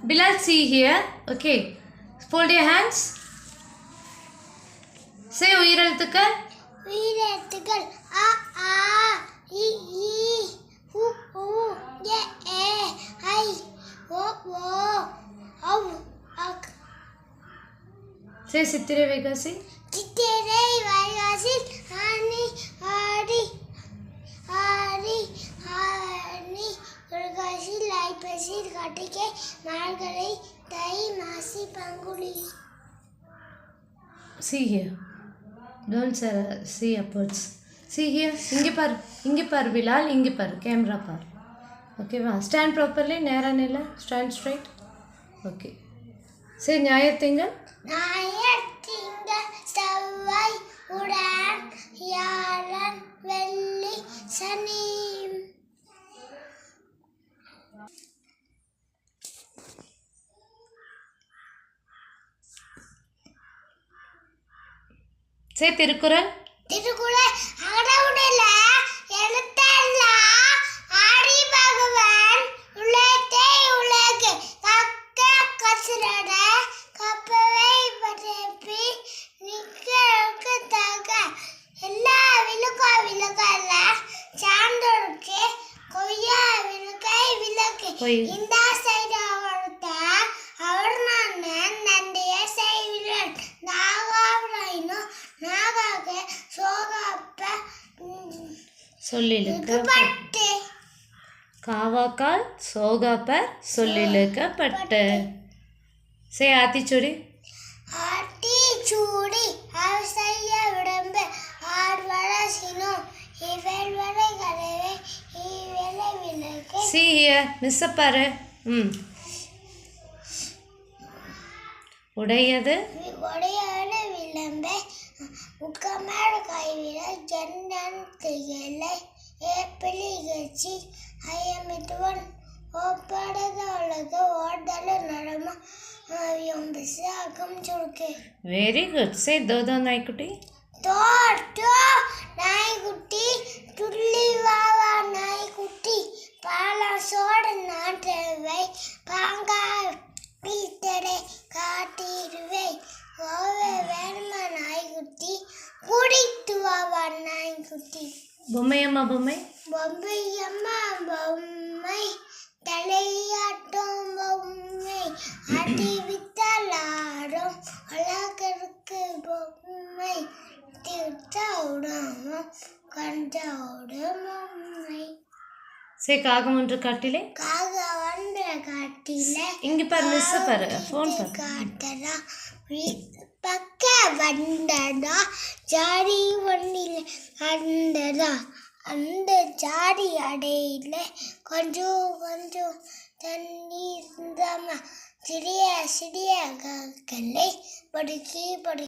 Bilal, see here. Okay. Fold your hands. Say உயிரெழுத்துக்கள். உயிரெழுத்துக்கள் அ ஆ இ ஈ உ ஊ எ ஏ ஐ ஓ ஓ ஔ அக். Say Chithirai Vaikasi. Chithirai Vaikasi Aani Aadi Aadi Aani Purattasi Aippasi Karthigai Margazhi Thai Masi Panguni. See here. Don't see upwards. See here. இங்கே பார் Bilal. இங்கே பார் camera பார். ஓகேவா? Stand properly. நேராக நில்ல. Stand straight. Okay. சரி ஞாயிற்றுத்திங்கள். ஞாயிற்றுத்திங்கள் செவ்வாய் புதன் வியாழன் வெள்ளி சனி. சரி திருக்குறள். திருக்குறள் கடவுள எழுத்தெல்லாம் ஆடி பகவான் உலகத்தை உலகு கக்க கசிரட கப்பவை பரப்பி நிற்க தக எல்லா விழுக்கா விளக்கல்ல சான்றோருக்கு கொய்யா விழுக்கை விளக்கு இந்த சைடு அவர்த்த அவர் நான் நன்றிய செய்கிறேன் நாகாவினும் நாகாக சோகப்ப சொல்லிழுக்கப்பட்டு காவாக்கால் சோகாப்பர் சொல்லிழுக்கப்பட்டு. சே ஆத்திச்சூடி. ஆத்திச்சூடி அவசைய விடம்பு ஆர்வர சினோ இவள் வரை கதவை இவளை விளக்கு. See here. மிஸ் பாரு. உடையது உடையாத விளம்பை முக்கமாடு கைவிட ஜன்னன் திகழை ஏப்பிளி கட்சி ஐயமித்துவன் ஓப்பாடத உள்ளது ஓடல நடமா விசாகம் சுருக்கு. Very good. சே தோதோ நாய்க்குட்டி. தோட்டோ நாய்க்குட்டி துள்ளி வாவா நாய்க்குட்டி பாலாசோட நாட்டவை பாங்கா வீட்டடை காட்டிடுவை கோவை வேணுமா நாய்க்குட்டி குடித்து வாவா நாய்க்குட்டி. பொம்மையம்மா பொம்மை. பொம்மையம்மா பொம்மை தலையாட்டும் பொம்மை அடி வித்தால் ஆடும் அழகருக்கு பொம்மை திட்டாடும் கண்டாடும் பொம்மை. சே காகம் ஒன்று காட்டிலே. காக ஒன்று காட்டிலே. இங்கே பாரு மிஸ் பாரு. ஃபோன் பாரு. காட்டடா பக்க வந்தடா ஜாடி ஒன்றில் கண்டடா அந்த ஜாடி அடையில கொஞ்சம் கொஞ்சம் தண்ணி இருந்தாம சிறிய சிறிய கல்லை படுக்கி